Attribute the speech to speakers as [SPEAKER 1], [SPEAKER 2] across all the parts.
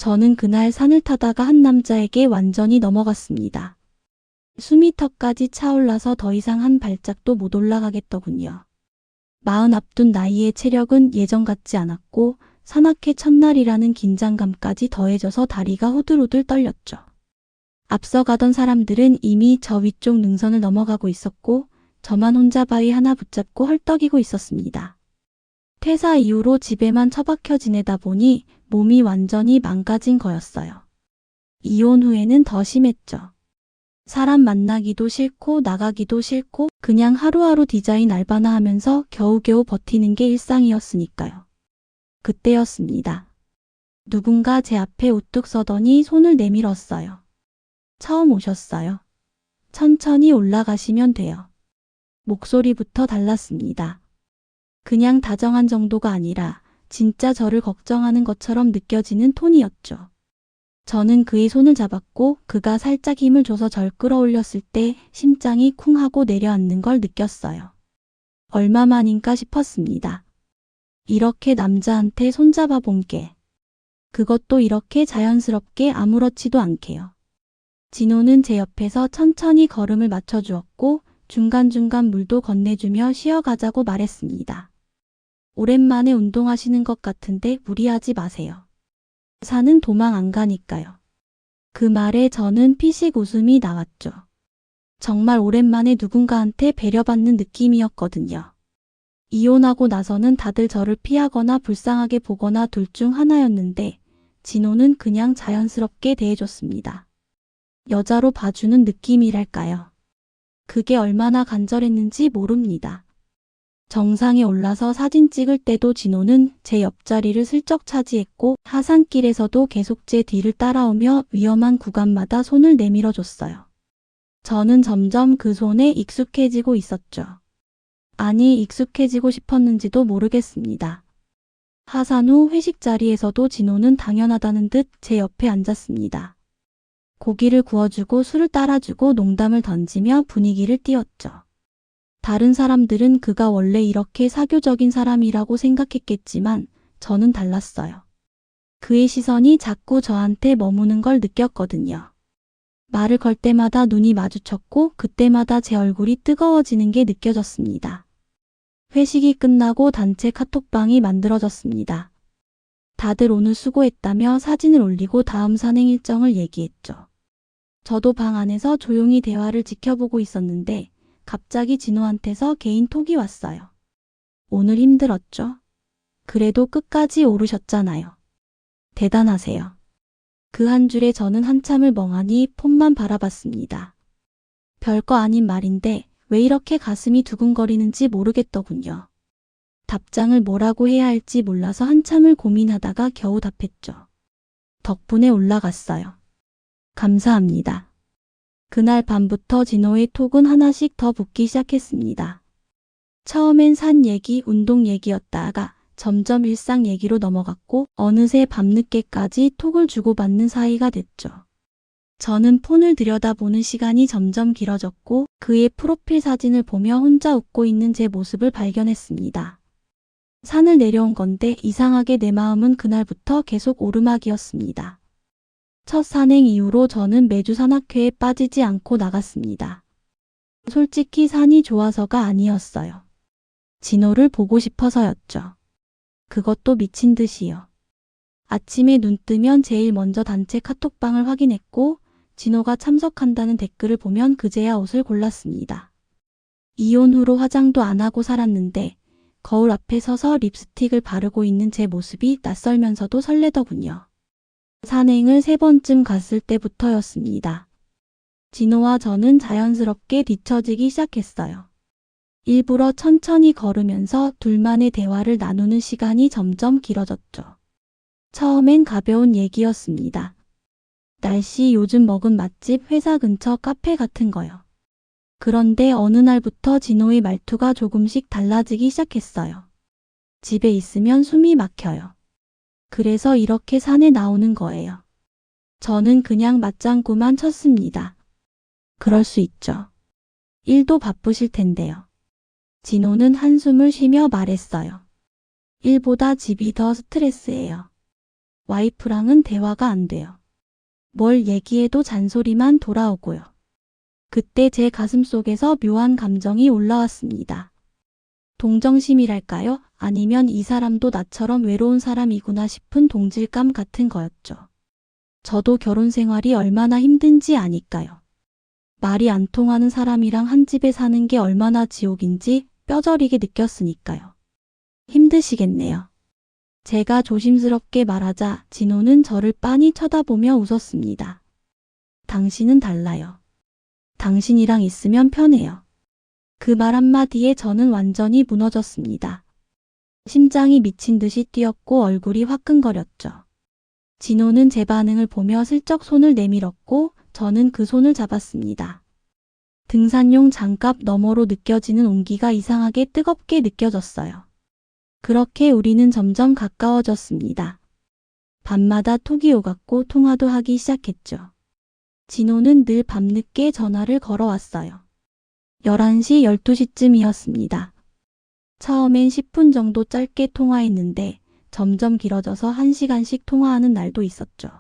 [SPEAKER 1] 저는 그날 산을 타다가 한 남자에게 완전히 넘어갔습니다. 숨이 턱까지 차올라서 더 이상 한 발짝도 못 올라가겠더군요. 40 앞둔 나이의 체력은 예전 같지 않았고 산악회 첫날이라는 긴장감까지 더해져서 다리가 후들후들 떨렸죠. 앞서가던 사람들은 이미 저 위쪽 능선을 넘어가고 있었고 저만 혼자 바위 하나 붙잡고 헐떡이고 있었습니다. 퇴사 이후로 집에만 처박혀 지내다 보니 몸이 완전히 망가진 거였어요. 이혼 후에는 더 심했죠. 사람 만나기도 싫고 나가기도 싫고 그냥 하루하루 디자인 알바나 하면서 겨우겨우 버티는 게 일상이었으니까요. 그때였습니다. 누군가 제 앞에 우뚝 서더니 손을 내밀었어요. 처음 오셨어요. 천천히 올라가시면 돼요. 목소리부터 달랐습니다. 그냥 다정한 정도가 아니라 진짜 저를 걱정하는 것처럼 느껴지는 톤이었죠. 저는 그의 손을 잡았고 그가 살짝 힘을 줘서 절 끌어올렸을 때 심장이 쿵 하고 내려앉는 걸 느꼈어요. 얼마만인가 싶었습니다. 이렇게 남자한테 손잡아 본 게. 그것도 이렇게 자연스럽게 아무렇지도 않게요. 진호는 제 옆에서 천천히 걸음을 맞춰주었고 중간중간 물도 건네주며 쉬어가자고 말했습니다. 오랜만에 운동하시는 것 같은데 무리하지 마세요. 산은 도망 안 가니까요. 그 말에 저는 피식 웃음이 나왔죠. 정말 오랜만에 누군가한테 배려받는 느낌이었거든요. 이혼하고 나서는 다들 저를 피하거나 불쌍하게 보거나 둘 중 하나였는데 진호는 그냥 자연스럽게 대해줬습니다. 여자로 봐주는 느낌이랄까요. 그게 얼마나 간절했는지 모릅니다. 정상에 올라서 사진 찍을 때도 진호는 제 옆자리를 슬쩍 차지했고 하산길에서도 계속 제 뒤를 따라오며 위험한 구간마다 손을 내밀어 줬어요. 저는 점점 그 손에 익숙해지고 있었죠. 아니, 익숙해지고 싶었는지도 모르겠습니다. 하산 후 회식 자리에서도 진호는 당연하다는 듯 제 옆에 앉았습니다. 고기를 구워주고 술을 따라주고 농담을 던지며 분위기를 띄웠죠. 다른 사람들은 그가 원래 이렇게 사교적인 사람이라고 생각했겠지만 저는 달랐어요. 그의 시선이 자꾸 저한테 머무는 걸 느꼈거든요. 말을 걸 때마다 눈이 마주쳤고 그때마다 제 얼굴이 뜨거워지는 게 느껴졌습니다. 회식이 끝나고 단체 카톡방이 만들어졌습니다. 다들 오늘 수고했다며 사진을 올리고 다음 산행 일정을 얘기했죠. 저도 방 안에서 조용히 대화를 지켜보고 있었는데 갑자기 진호한테서 개인 톡이 왔어요. 오늘 힘들었죠? 그래도 끝까지 오르셨잖아요. 대단하세요. 그 한 줄에 저는 한참을 멍하니 폰만 바라봤습니다. 별거 아닌 말인데 왜 이렇게 가슴이 두근거리는지 모르겠더군요. 답장을 뭐라고 해야 할지 몰라서 한참을 고민하다가 겨우 답했죠. 덕분에 올라갔어요. 감사합니다. 그날 밤부터 진호의 톡은 하나씩 더 붙기 시작했습니다. 처음엔 산 얘기, 운동 얘기였다가 점점 일상 얘기로 넘어갔고 어느새 밤늦게까지 톡을 주고받는 사이가 됐죠. 저는 폰을 들여다보는 시간이 점점 길어졌고 그의 프로필 사진을 보며 혼자 웃고 있는 제 모습을 발견했습니다. 산을 내려온 건데 이상하게 내 마음은 그날부터 계속 오르막이었습니다. 첫 산행 이후로 저는 매주 산악회에 빠지지 않고 나갔습니다. 솔직히 산이 좋아서가 아니었어요. 진호를 보고 싶어서였죠. 그것도 미친 듯이요. 아침에 눈 뜨면 제일 먼저 단체 카톡방을 확인했고 진호가 참석한다는 댓글을 보면 그제야 옷을 골랐습니다. 이혼 후로 화장도 안 하고 살았는데 거울 앞에 서서 립스틱을 바르고 있는 제 모습이 낯설면서도 설레더군요. 산행을 3번쯤 갔을 때부터였습니다. 진호와 저는 자연스럽게 뒤처지기 시작했어요. 일부러 천천히 걸으면서 둘만의 대화를 나누는 시간이 점점 길어졌죠. 처음엔 가벼운 얘기였습니다. 날씨, 요즘 먹은 맛집, 회사 근처 카페 같은 거요. 그런데 어느 날부터 진호의 말투가 조금씩 달라지기 시작했어요. 집에 있으면 숨이 막혀요. 그래서 이렇게 산에 나오는 거예요. 저는 그냥 맞장구만 쳤습니다. 그럴 수 있죠. 일도 바쁘실 텐데요. 진호는 한숨을 쉬며 말했어요. 일보다 집이 더 스트레스예요. 와이프랑은 대화가 안 돼요. 뭘 얘기해도 잔소리만 돌아오고요. 그때 제 가슴속에서 묘한 감정이 올라왔습니다. 동정심이랄까요? 아니면 이 사람도 나처럼 외로운 사람이구나 싶은 동질감 같은 거였죠. 저도 결혼 생활이 얼마나 힘든지 아니까요. 말이 안 통하는 사람이랑 한 집에 사는 게 얼마나 지옥인지 뼈저리게 느꼈으니까요. 힘드시겠네요. 제가 조심스럽게 말하자 진호는 저를 빤히 쳐다보며 웃었습니다. 당신은 달라요. 당신이랑 있으면 편해요. 그 말 한마디에 저는 완전히 무너졌습니다. 심장이 미친 듯이 뛰었고 얼굴이 화끈거렸죠. 진호는 제 반응을 보며 슬쩍 손을 내밀었고 저는 그 손을 잡았습니다. 등산용 장갑 너머로 느껴지는 온기가 이상하게 뜨겁게 느껴졌어요. 그렇게 우리는 점점 가까워졌습니다. 밤마다 톡이 오갔고 통화도 하기 시작했죠. 진호는 늘 밤늦게 전화를 걸어왔어요. 11시, 12시쯤이었습니다. 처음엔 10분 정도 짧게 통화했는데 점점 길어져서 1시간씩 통화하는 날도 있었죠.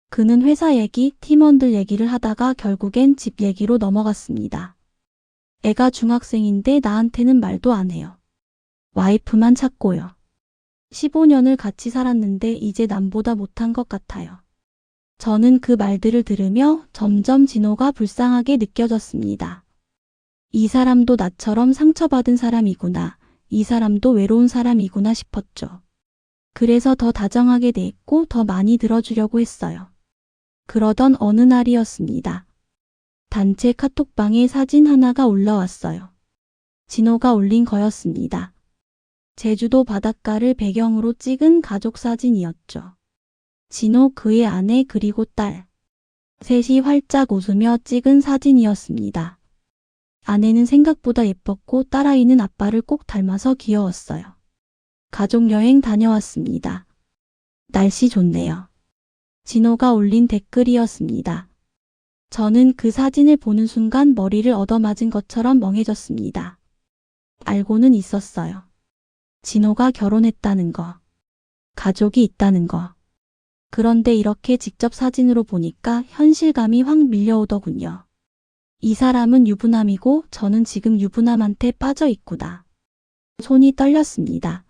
[SPEAKER 1] 그는 회사 얘기, 팀원들 얘기를 하다가 결국엔 집 얘기로 넘어갔습니다. 애가 중학생인데 나한테는 말도 안 해요. 와이프만 찾고요. 15년을 같이 살았는데 이제 남보다 못한 것 같아요. 저는 그 말들을 들으며 점점 진호가 불쌍하게 느껴졌습니다. 이 사람도 나처럼 상처받은 사람이구나. 이 사람도 외로운 사람이구나 싶었죠. 그래서 더 다정하게 대했고 더 많이 들어주려고 했어요. 그러던 어느 날이었습니다. 단체 카톡방에 사진 하나가 올라왔어요. 진호가 올린 거였습니다. 제주도 바닷가를 배경으로 찍은 가족 사진이었죠. 진호, 그의 아내 그리고 딸. 셋이 활짝 웃으며 찍은 사진이었습니다. 아내는 생각보다 예뻤고 딸아이는 아빠를 꼭 닮아서 귀여웠어요. 가족여행 다녀왔습니다. 날씨 좋네요. 진호가 올린 댓글이었습니다. 저는 그 사진을 보는 순간 머리를 얻어맞은 것처럼 멍해졌습니다. 알고는 있었어요. 진호가 결혼했다는 거. 가족이 있다는 거. 그런데 이렇게 직접 사진으로 보니까 현실감이 확 밀려오더군요. 이 사람은 유부남이고 저는 지금 유부남한테 빠져 있구나. 손이 떨렸습니다.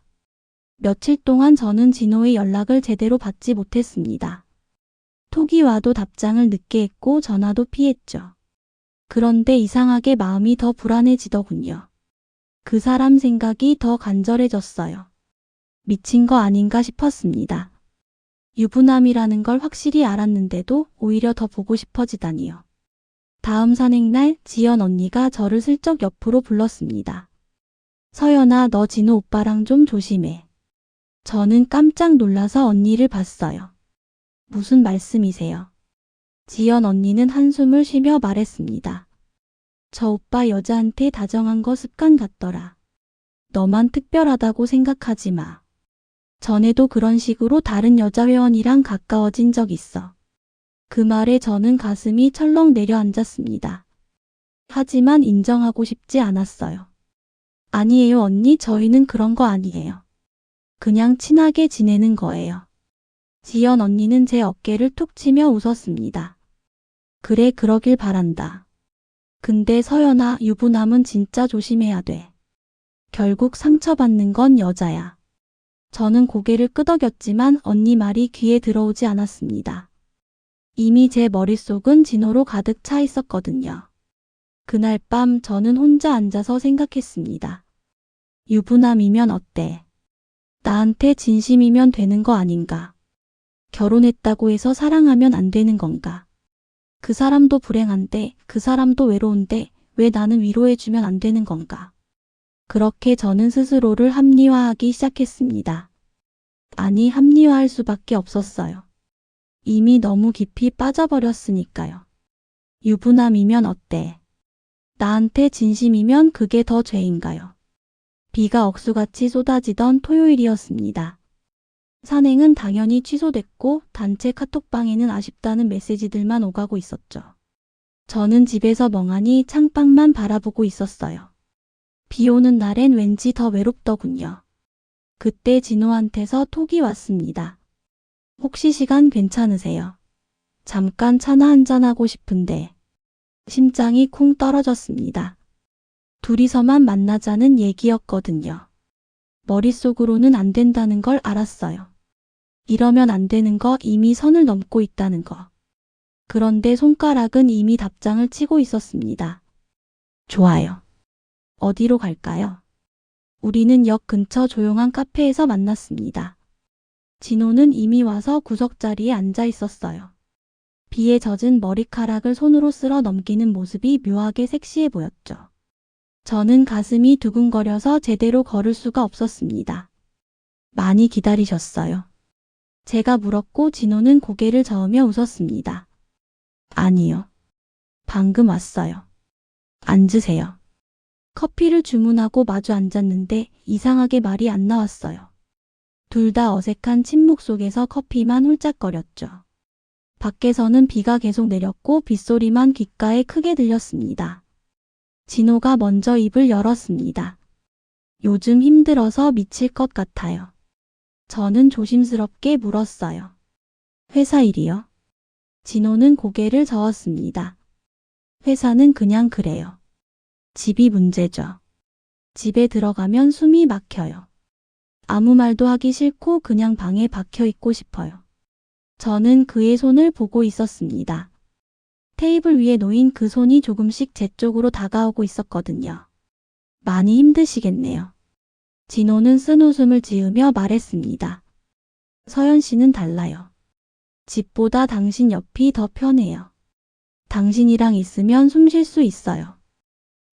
[SPEAKER 1] 며칠 동안 저는 진호의 연락을 제대로 받지 못했습니다. 톡이 와도 답장을 늦게 했고 전화도 피했죠. 그런데 이상하게 마음이 더 불안해지더군요. 그 사람 생각이 더 간절해졌어요. 미친 거 아닌가 싶었습니다. 유부남이라는 걸 확실히 알았는데도 오히려 더 보고 싶어지다니요. 다음 산행날 지연 언니가 저를 슬쩍 옆으로 불렀습니다. 서연아, 너 진호 오빠랑 좀 조심해. 저는 깜짝 놀라서 언니를 봤어요. 무슨 말씀이세요? 지연 언니는 한숨을 쉬며 말했습니다. 저 오빠 여자한테 다정한 거 습관 같더라. 너만 특별하다고 생각하지 마. 전에도 그런 식으로 다른 여자 회원이랑 가까워진 적 있어. 그 말에 저는 가슴이 철렁 내려앉았습니다. 하지만 인정하고 싶지 않았어요. 아니에요 언니, 저희는 그런 거 아니에요. 그냥 친하게 지내는 거예요. 지연 언니는 제 어깨를 툭 치며 웃었습니다. 그래, 그러길 바란다. 근데 서연아, 유부남은 진짜 조심해야 돼. 결국 상처받는 건 여자야. 저는 고개를 끄덕였지만 언니 말이 귀에 들어오지 않았습니다. 이미 제 머릿속은 진호로 가득 차 있었거든요. 그날 밤 저는 혼자 앉아서 생각했습니다. 유부남이면 어때? 나한테 진심이면 되는 거 아닌가? 결혼했다고 해서 사랑하면 안 되는 건가? 그 사람도 불행한데, 그 사람도 외로운데 왜 나는 위로해주면 안 되는 건가? 그렇게 저는 스스로를 합리화하기 시작했습니다. 아니, 합리화할 수밖에 없었어요. 이미 너무 깊이 빠져버렸으니까요. 유부남이면 어때? 나한테 진심이면 그게 더 죄인가요? 비가 억수같이 쏟아지던 토요일이었습니다. 산행은 당연히 취소됐고 단체 카톡방에는 아쉽다는 메시지들만 오가고 있었죠. 저는 집에서 멍하니 창밖만 바라보고 있었어요. 비 오는 날엔 왠지 더 외롭더군요. 그때 진호한테서 톡이 왔습니다. 혹시 시간 괜찮으세요? 잠깐 차나 한잔하고 싶은데. 심장이 쿵 떨어졌습니다. 둘이서만 만나자는 얘기였거든요. 머릿속으로는 안 된다는 걸 알았어요. 이러면 안 되는 거, 이미 선을 넘고 있다는 거. 그런데 손가락은 이미 답장을 치고 있었습니다. 좋아요. 어디로 갈까요? 우리는 역 근처 조용한 카페에서 만났습니다. 진호는 이미 와서 구석자리에 앉아 있었어요. 비에 젖은 머리카락을 손으로 쓸어 넘기는 모습이 묘하게 섹시해 보였죠. 저는 가슴이 두근거려서 제대로 걸을 수가 없었습니다. 많이 기다리셨어요? 제가 물었고 진호는 고개를 저으며 웃었습니다. 아니요. 방금 왔어요. 앉으세요. 커피를 주문하고 마주 앉았는데 이상하게 말이 안 나왔어요. 둘 다 어색한 침묵 속에서 커피만 홀짝거렸죠. 밖에서는 비가 계속 내렸고 빗소리만 귓가에 크게 들렸습니다. 진호가 먼저 입을 열었습니다. 요즘 힘들어서 미칠 것 같아요. 저는 조심스럽게 물었어요. 회사 일이요? 진호는 고개를 저었습니다. 회사는 그냥 그래요. 집이 문제죠. 집에 들어가면 숨이 막혀요. 아무 말도 하기 싫고 그냥 방에 박혀 있고 싶어요. 저는 그의 손을 보고 있었습니다. 테이블 위에 놓인 그 손이 조금씩 제 쪽으로 다가오고 있었거든요. 많이 힘드시겠네요. 진호는 쓴 웃음을 지으며 말했습니다. 서연 씨는 달라요. 집보다 당신 옆이 더 편해요. 당신이랑 있으면 숨 쉴 수 있어요.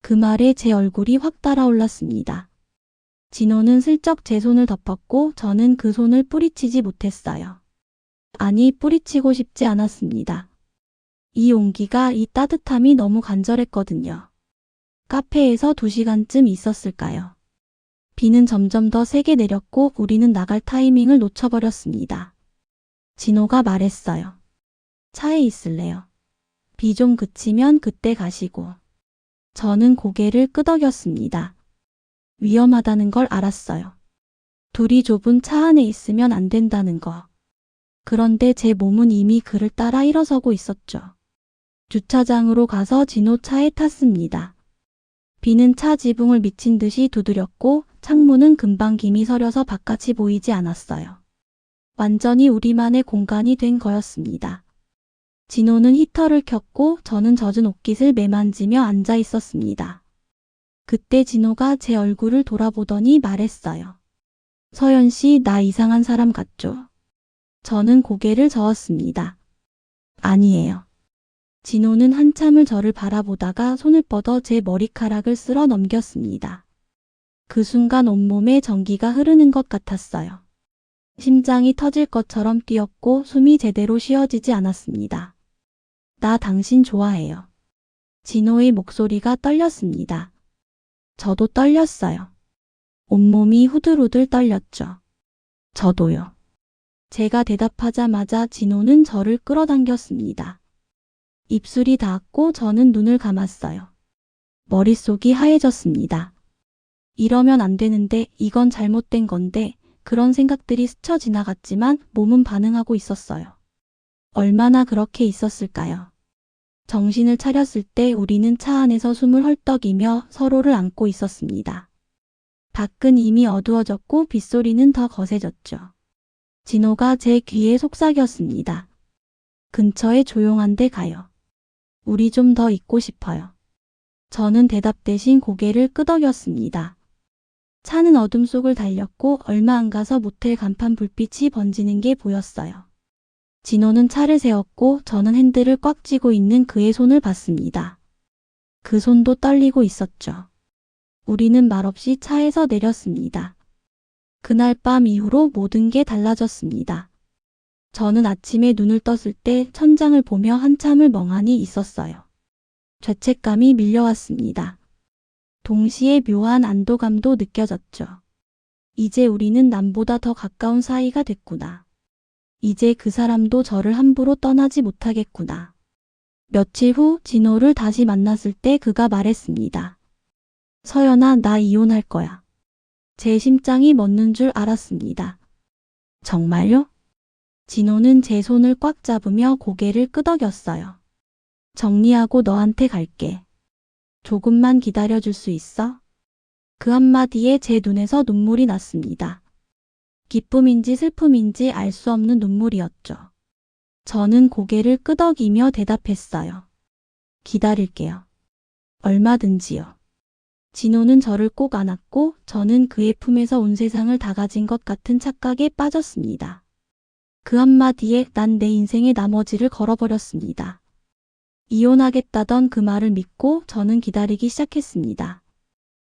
[SPEAKER 1] 그 말에 제 얼굴이 확 달아올랐습니다. 진호는 슬쩍 제 손을 덮었고 저는 그 손을 뿌리치지 못했어요. 아니, 뿌리치고 싶지 않았습니다. 이 온기가, 이 따뜻함이 너무 간절했거든요. 카페에서 2시간쯤 있었을까요? 비는 점점 더 세게 내렸고 우리는 나갈 타이밍을 놓쳐버렸습니다. 진호가 말했어요. 차에 있을래요? 비 좀 그치면 그때 가시고. 저는 고개를 끄덕였습니다. 위험하다는 걸 알았어요. 둘이 좁은 차 안에 있으면 안 된다는 거. 그런데 제 몸은 이미 그를 따라 일어서고 있었죠. 주차장으로 가서 진호 차에 탔습니다. 비는 차 지붕을 미친 듯이 두드렸고 창문은 금방 김이 서려서 바깥이 보이지 않았어요. 완전히 우리만의 공간이 된 거였습니다. 진호는 히터를 켰고 저는 젖은 옷깃을 매만지며 앉아 있었습니다. 그때 진호가 제 얼굴을 돌아보더니 말했어요. 서연 씨, 나 이상한 사람 같죠? 저는 고개를 저었습니다. 아니에요. 진호는 한참을 저를 바라보다가 손을 뻗어 제 머리카락을 쓸어 넘겼습니다. 그 순간 온몸에 전기가 흐르는 것 같았어요. 심장이 터질 것처럼 뛰었고 숨이 제대로 쉬어지지 않았습니다. 나 당신 좋아해요. 진호의 목소리가 떨렸습니다. 저도 떨렸어요. 온몸이 후들후들 떨렸죠. 저도요. 제가 대답하자마자 진호는 저를 끌어당겼습니다. 입술이 닿았고 저는 눈을 감았어요. 머릿속이 하얘졌습니다. 이러면 안 되는데, 이건 잘못된 건데, 그런 생각들이 스쳐 지나갔지만 몸은 반응하고 있었어요. 얼마나 그렇게 있었을까요? 정신을 차렸을 때 우리는 차 안에서 숨을 헐떡이며 서로를 안고 있었습니다. 밖은 이미 어두워졌고 빗소리는 더 거세졌죠. 진호가 제 귀에 속삭였습니다. 근처에 조용한 데 가요. 우리 좀 더 있고 싶어요. 저는 대답 대신 고개를 끄덕였습니다. 차는 어둠 속을 달렸고 얼마 안 가서 모텔 간판 불빛이 번지는 게 보였어요. 진호는 차를 세웠고 저는 핸들을 꽉 쥐고 있는 그의 손을 봤습니다. 그 손도 떨리고 있었죠. 우리는 말없이 차에서 내렸습니다. 그날 밤 이후로 모든 게 달라졌습니다. 저는 아침에 눈을 떴을 때 천장을 보며 한참을 멍하니 있었어요. 죄책감이 밀려왔습니다. 동시에 묘한 안도감도 느껴졌죠. 이제 우리는 남보다 더 가까운 사이가 됐구나. 이제 그 사람도 저를 함부로 떠나지 못하겠구나. 며칠 후 진호를 다시 만났을 때 그가 말했습니다. 서연아, 나 이혼할 거야. 제 심장이 멎는 줄 알았습니다. 정말요? 진호는 제 손을 꽉 잡으며 고개를 끄덕였어요. 정리하고 너한테 갈게. 조금만 기다려줄 수 있어? 그 한마디에 제 눈에서 눈물이 났습니다. 기쁨인지 슬픔인지 알 수 없는 눈물이었죠. 저는 고개를 끄덕이며 대답했어요. 기다릴게요. 얼마든지요. 진호는 저를 꼭 안았고 저는 그의 품에서 온 세상을 다 가진 것 같은 착각에 빠졌습니다. 그 한마디에 난 내 인생의 나머지를 걸어버렸습니다. 이혼하겠다던 그 말을 믿고 저는 기다리기 시작했습니다.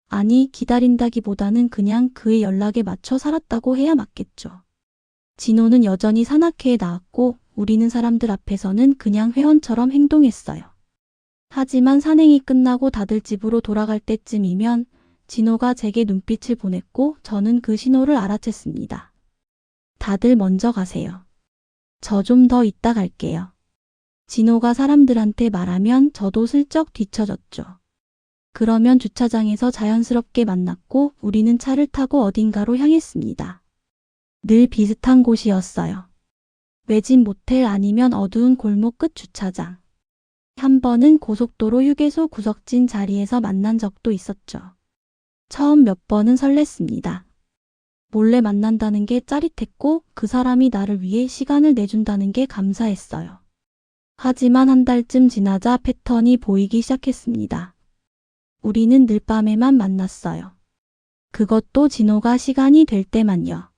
[SPEAKER 1] 아니, 기다린다기보다는 그냥 그의 연락에 맞춰 살았다고 해야 맞겠죠. 진호는 여전히 산악회에 나왔고 우리는 사람들 앞에서는 그냥 회원처럼 행동했어요. 하지만 산행이 끝나고 다들 집으로 돌아갈 때쯤이면 진호가 제게 눈빛을 보냈고 저는 그 신호를 알아챘습니다. 다들 먼저 가세요. 저 좀 더 이따 갈게요. 진호가 사람들한테 말하면 저도 슬쩍 뒤처졌죠. 그러면 주차장에서 자연스럽게 만났고 우리는 차를 타고 어딘가로 향했습니다. 늘 비슷한 곳이었어요. 외진 모텔 아니면 어두운 골목 끝 주차장. 한 번은 고속도로 휴게소 구석진 자리에서 만난 적도 있었죠. 처음 몇 번은 설렜습니다. 몰래 만난다는 게 짜릿했고 그 사람이 나를 위해 시간을 내준다는 게 감사했어요. 하지만 한 달쯤 지나자 패턴이 보이기 시작했습니다. 우리는 늘밤에만 만났어요. 그것도 진호가 시간이 될 때만요.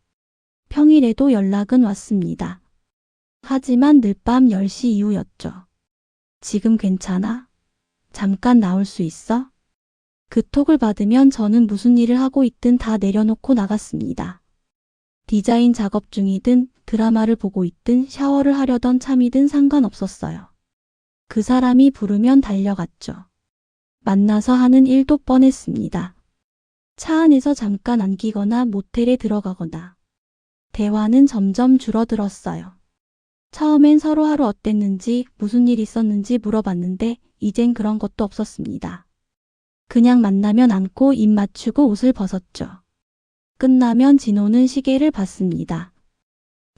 [SPEAKER 1] 평일에도 연락은 왔습니다. 하지만 늘밤 10시 이후였죠. 지금 괜찮아? 잠깐 나올 수 있어? 그 톡을 받으면 저는 무슨 일을 하고 있든 다 내려놓고 나갔습니다. 디자인 작업 중이든 드라마를 보고 있든 샤워를 하려던 참이든 상관없었어요. 그 사람이 부르면 달려갔죠. 만나서 하는 일도 뻔했습니다. 차 안에서 잠깐 안기거나 모텔에 들어가거나. 대화는 점점 줄어들었어요. 처음엔 서로 하루 어땠는지 무슨 일 있었는지 물어봤는데 이젠 그런 것도 없었습니다. 그냥 만나면 안고 입 맞추고 옷을 벗었죠. 끝나면 진호는 시계를 봤습니다.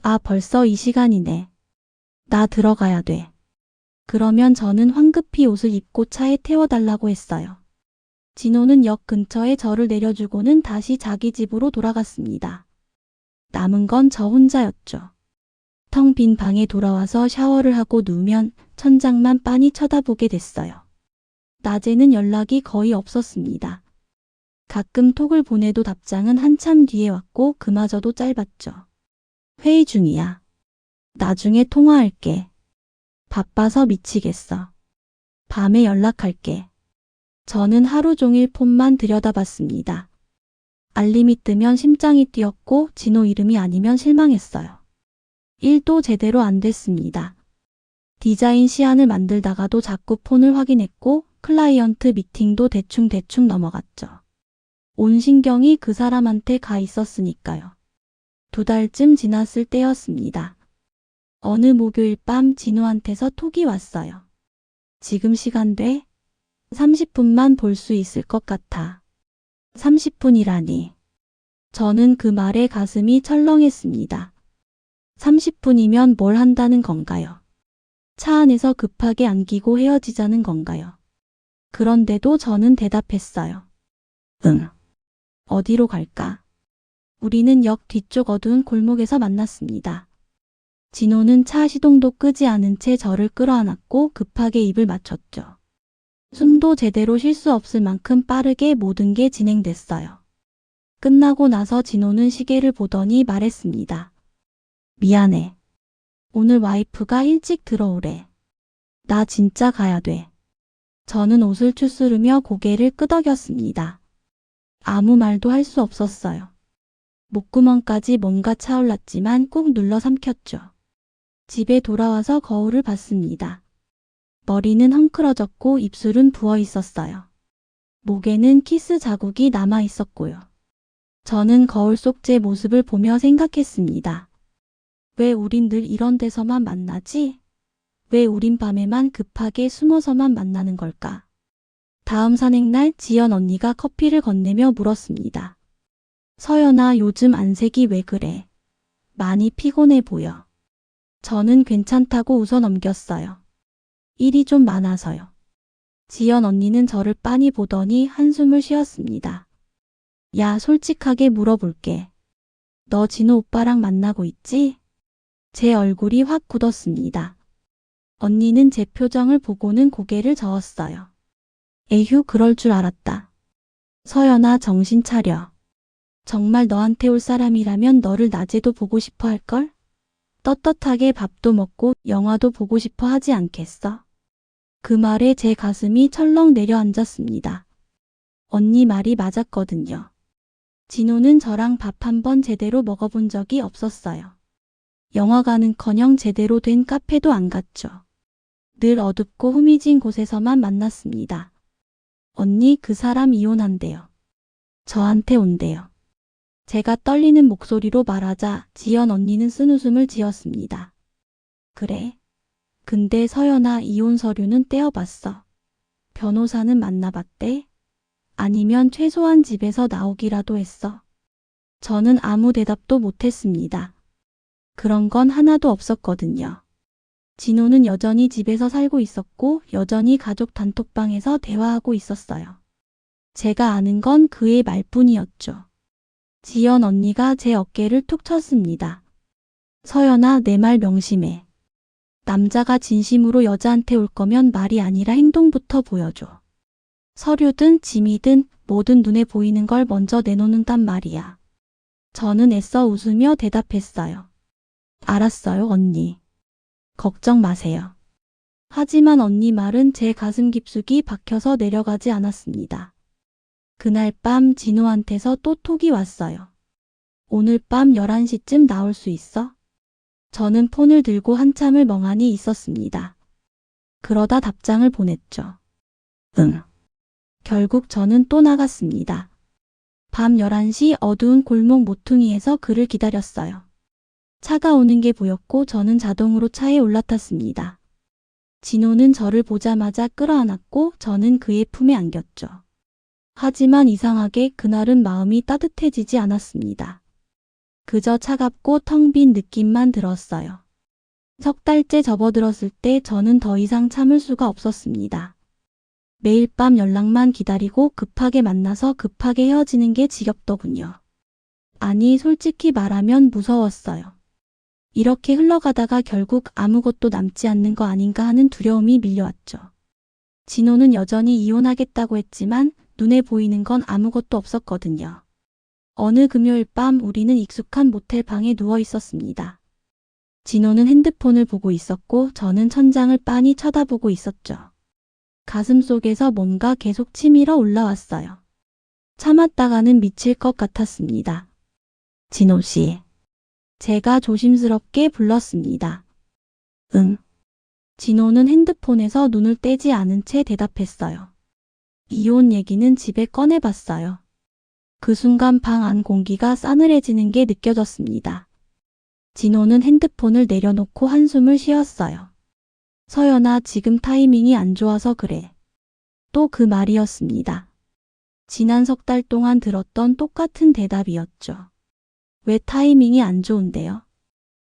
[SPEAKER 1] 아, 벌써 이 시간이네. 나 들어가야 돼. 그러면 저는 황급히 옷을 입고 차에 태워달라고 했어요. 진호는 역 근처에 저를 내려주고는 다시 자기 집으로 돌아갔습니다. 남은 건 저 혼자였죠. 텅 빈 방에 돌아와서 샤워를 하고 누우면 천장만 빤히 쳐다보게 됐어요. 낮에는 연락이 거의 없었습니다. 가끔 톡을 보내도 답장은 한참 뒤에 왔고 그마저도 짧았죠. 회의 중이야. 나중에 통화할게. 바빠서 미치겠어. 밤에 연락할게. 저는 하루 종일 폰만 들여다봤습니다. 알림이 뜨면 심장이 뛰었고 진호 이름이 아니면 실망했어요. 일도 제대로 안 됐습니다. 디자인 시안을 만들다가도 자꾸 폰을 확인했고 클라이언트 미팅도 대충 넘어갔죠. 온 신경이 그 사람한테 가 있었으니까요. 2달쯤 지났을 때였습니다. 어느 목요일 밤 진호한테서 톡이 왔어요. 지금 시간 돼? 30분만 볼 수 있을 것 같아. 30분이라니. 저는 그 말에 가슴이 철렁했습니다. 30분이면 뭘 한다는 건가요? 차 안에서 급하게 안기고 헤어지자는 건가요? 그런데도 저는 대답했어요. 응. 어디로 갈까? 우리는 역 뒤쪽 어두운 골목에서 만났습니다. 진호는 차 시동도 끄지 않은 채 저를 끌어안았고 급하게 입을 맞췄죠. 숨도 제대로 쉴 수 없을 만큼 빠르게 모든 게 진행됐어요. 끝나고 나서 진호는 시계를 보더니 말했습니다. 미안해. 오늘 와이프가 일찍 들어오래. 나 진짜 가야 돼. 저는 옷을 추스르며 고개를 끄덕였습니다. 아무 말도 할 수 없었어요. 목구멍까지 뭔가 차올랐지만 꾹 눌러 삼켰죠. 집에 돌아와서 거울을 봤습니다. 머리는 헝클어졌고 입술은 부어 있었어요. 목에는 키스 자국이 남아 있었고요. 저는 거울 속 제 모습을 보며 생각했습니다. 왜 우린 늘 이런 데서만 만나지? 왜 우린 밤에만 급하게 숨어서만 만나는 걸까? 다음 산행날 지연 언니가 커피를 건네며 물었습니다. 서연아, 요즘 안색이 왜 그래? 많이 피곤해 보여. 저는 괜찮다고 웃어 넘겼어요. 일이 좀 많아서요. 지연 언니는 저를 빤히 보더니 한숨을 쉬었습니다. 야, 솔직하게 물어볼게. 너 진호 오빠랑 만나고 있지? 제 얼굴이 확 굳었습니다. 언니는 제 표정을 보고는 고개를 저었어요. 에휴, 그럴 줄 알았다. 서연아, 정신 차려. 정말 너한테 올 사람이라면 너를 낮에도 보고 싶어 할걸? 떳떳하게 밥도 먹고 영화도 보고 싶어 하지 않겠어? 그 말에 제 가슴이 철렁 내려앉았습니다. 언니 말이 맞았거든요. 진호는 저랑 밥 한 번 제대로 먹어본 적이 없었어요. 영화관은커녕 제대로 된 카페도 안 갔죠. 늘 어둡고 후미진 곳에서만 만났습니다. 언니, 그 사람 이혼한대요. 저한테 온대요. 제가 떨리는 목소리로 말하자 지연 언니는 쓴웃음을 지었습니다. 그래? 근데 서연아, 이혼 서류는 떼어봤어. 변호사는 만나봤대? 아니면 최소한 집에서 나오기라도 했어? 저는 아무 대답도 못했습니다. 그런 건 하나도 없었거든요. 진호는 여전히 집에서 살고 있었고 여전히 가족 단톡방에서 대화하고 있었어요. 제가 아는 건 그의 말뿐이었죠. 지연 언니가 제 어깨를 툭 쳤습니다. 서연아, 내 말 명심해. 남자가 진심으로 여자한테 올 거면 말이 아니라 행동부터 보여줘. 서류든 짐이든 뭐든 눈에 보이는 걸 먼저 내놓는단 말이야. 저는 애써 웃으며 대답했어요. 알았어요, 언니. 걱정 마세요. 하지만 언니 말은 제 가슴 깊숙이 박혀서 내려가지 않았습니다. 그날 밤 진호한테서 또 톡이 왔어요. 오늘 밤 11시쯤 나올 수 있어? 저는 폰을 들고 한참을 멍하니 있었습니다. 그러다 답장을 보냈죠. 응. 결국 저는 또 나갔습니다. 밤 11시 어두운 골목 모퉁이에서 그를 기다렸어요. 차가 오는 게 보였고 저는 자동으로 차에 올라탔습니다. 진호는 저를 보자마자 끌어안았고 저는 그의 품에 안겼죠. 하지만 이상하게 그날은 마음이 따뜻해지지 않았습니다. 그저 차갑고 텅 빈 느낌만 들었어요. 석 달째 접어들었을 때 저는 더 이상 참을 수가 없었습니다. 매일 밤 연락만 기다리고 급하게 만나서 급하게 헤어지는 게 지겹더군요. 아니, 솔직히 말하면 무서웠어요. 이렇게 흘러가다가 결국 아무것도 남지 않는 거 아닌가 하는 두려움이 밀려왔죠. 진호는 여전히 이혼하겠다고 했지만 눈에 보이는 건 아무것도 없었거든요. 어느 금요일 밤 우리는 익숙한 모텔 방에 누워 있었습니다. 진호는 핸드폰을 보고 있었고 저는 천장을 빤히 쳐다보고 있었죠. 가슴 속에서 뭔가 계속 치밀어 올라왔어요. 참았다가는 미칠 것 같았습니다. 진호 씨. 제가 조심스럽게 불렀습니다. 응. 진호는 핸드폰에서 눈을 떼지 않은 채 대답했어요. 이혼 얘기는 집에 꺼내봤어요. 그 순간 방 안 공기가 싸늘해지는 게 느껴졌습니다. 진호는 핸드폰을 내려놓고 한숨을 쉬었어요. 서연아, 지금 타이밍이 안 좋아서 그래. 또 그 말이었습니다. 지난 석 달 동안 들었던 똑같은 대답이었죠. 왜 타이밍이 안 좋은데요?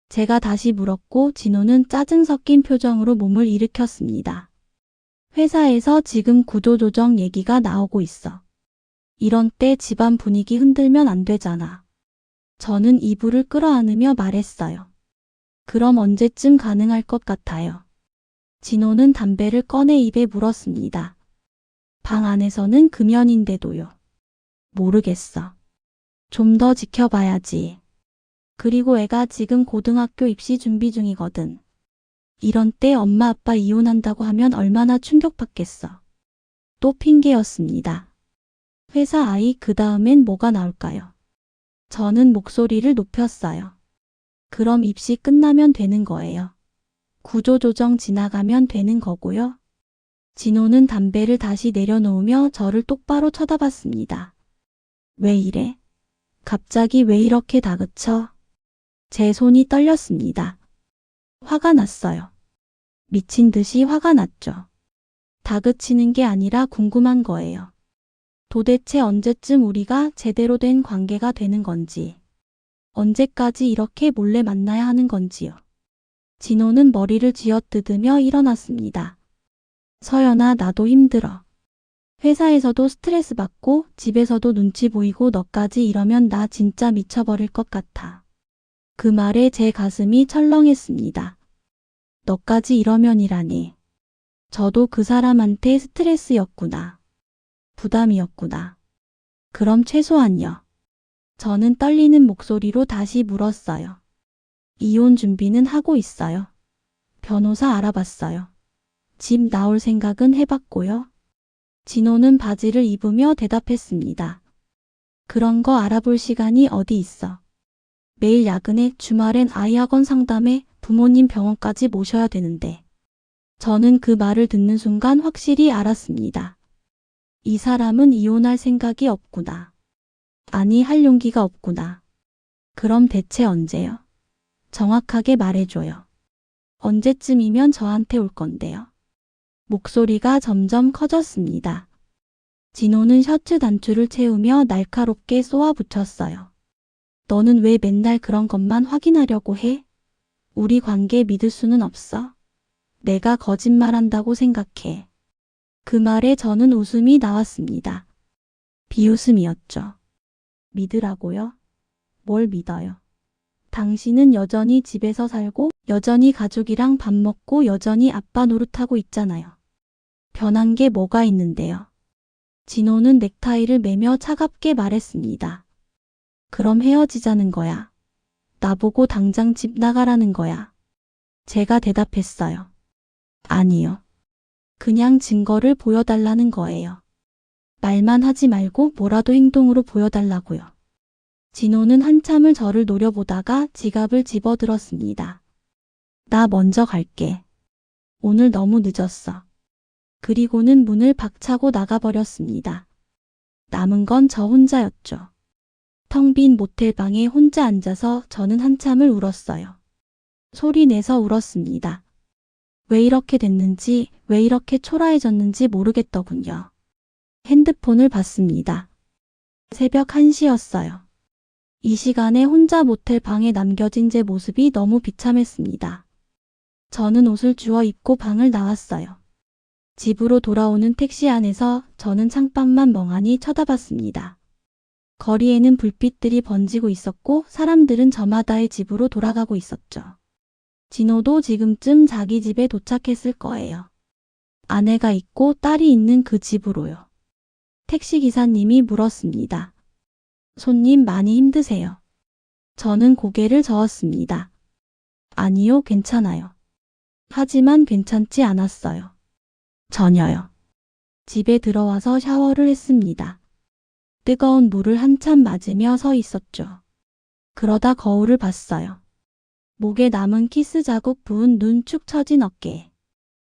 [SPEAKER 1] 제가 다시 물었고 진호는 짜증 섞인 표정으로 몸을 일으켰습니다. 회사에서 지금 구조조정 얘기가 나오고 있어. 이런 때 집안 분위기 흔들면 안 되잖아. 저는 이불을 끌어안으며 말했어요. 그럼 언제쯤 가능할 것 같아요? 진호는 담배를 꺼내 입에 물었습니다. 방 안에서는 금연인데도요. 모르겠어. 좀 더 지켜봐야지. 그리고 애가 지금 고등학교 입시 준비 중이거든. 이런 때 엄마 아빠 이혼한다고 하면 얼마나 충격받겠어. 또 핑계였습니다. 회사 아이 그 다음엔 뭐가 나올까요? 저는 목소리를 높였어요. 그럼 입시 끝나면 되는 거예요. 구조조정 지나가면 되는 거고요. 진호는 담배를 다시 내려놓으며 저를 똑바로 쳐다봤습니다. 왜 이래? 갑자기 왜 이렇게 다그쳐? 제 손이 떨렸습니다. 화가 났어요. 미친 듯이 화가 났죠. 다그치는 게 아니라 궁금한 거예요. 도대체 언제쯤 우리가 제대로 된 관계가 되는 건지, 언제까지 이렇게 몰래 만나야 하는 건지요. 진호는 머리를 쥐어뜯으며 일어났습니다. 서연아, 나도 힘들어. 회사에서도 스트레스 받고 집에서도 눈치 보이고 너까지 이러면 나 진짜 미쳐버릴 것 같아. 그 말에 제 가슴이 철렁했습니다. 너까지 이러면이라니. 저도 그 사람한테 스트레스였구나. 부담이었구나. 그럼 최소한요. 저는 떨리는 목소리로 다시 물었어요. 이혼 준비는 하고 있어요. 변호사 알아봤어요. 집 나올 생각은 해봤고요. 진호는 바지를 입으며 대답했습니다. 그런 거 알아볼 시간이 어디 있어. 매일 야근에 주말엔 아이 학원 상담에 부모님 병원까지 모셔야 되는데. 저는 그 말을 듣는 순간 확실히 알았습니다. 이 사람은 이혼할 생각이 없구나. 아니, 할 용기가 없구나. 그럼 대체 언제요? 정확하게 말해줘요. 언제쯤이면 저한테 올 건데요. 목소리가 점점 커졌습니다. 진호는 셔츠 단추를 채우며 날카롭게 쏘아붙였어요. 너는 왜 맨날 그런 것만 확인하려고 해? 우리 관계 믿을 수는 없어? 내가 거짓말한다고 생각해. 그 말에 저는 웃음이 나왔습니다. 비웃음이었죠. 믿으라고요? 뭘 믿어요? 당신은 여전히 집에서 살고 여전히 가족이랑 밥 먹고 여전히 아빠 노릇하고 있잖아요. 변한 게 뭐가 있는데요? 진호는 넥타이를 매며 차갑게 말했습니다. 그럼 헤어지자는 거야. 나보고 당장 집 나가라는 거야. 제가 대답했어요. 아니요. 그냥 증거를 보여달라는 거예요. 말만 하지 말고 뭐라도 행동으로 보여달라고요. 진호는 한참을 저를 노려보다가 지갑을 집어들었습니다. 나 먼저 갈게. 오늘 너무 늦었어. 그리고는 문을 박차고 나가버렸습니다. 남은 건 저 혼자였죠. 텅 빈 모텔방에 혼자 앉아서 저는 한참을 울었어요. 소리 내서 울었습니다. 왜 이렇게 됐는지, 왜 이렇게 초라해졌는지 모르겠더군요. 핸드폰을 봤습니다. 새벽 1시였어요. 이 시간에 혼자 모텔방에 남겨진 제 모습이 너무 비참했습니다. 저는 옷을 주워 입고 방을 나왔어요. 집으로 돌아오는 택시 안에서 저는 창밖만 멍하니 쳐다봤습니다. 거리에는 불빛들이 번지고 있었고 사람들은 저마다의 집으로 돌아가고 있었죠. 진호도 지금쯤 자기 집에 도착했을 거예요. 아내가 있고 딸이 있는 그 집으로요. 택시기사님이 물었습니다. 손님 많이 힘드세요? 저는 고개를 저었습니다. 아니요, 괜찮아요. 하지만 괜찮지 않았어요. 전혀요. 집에 들어와서 샤워를 했습니다. 뜨거운 물을 한참 맞으며 서 있었죠. 그러다 거울을 봤어요. 목에 남은 키스 자국 부은 눈 축 처진 어깨.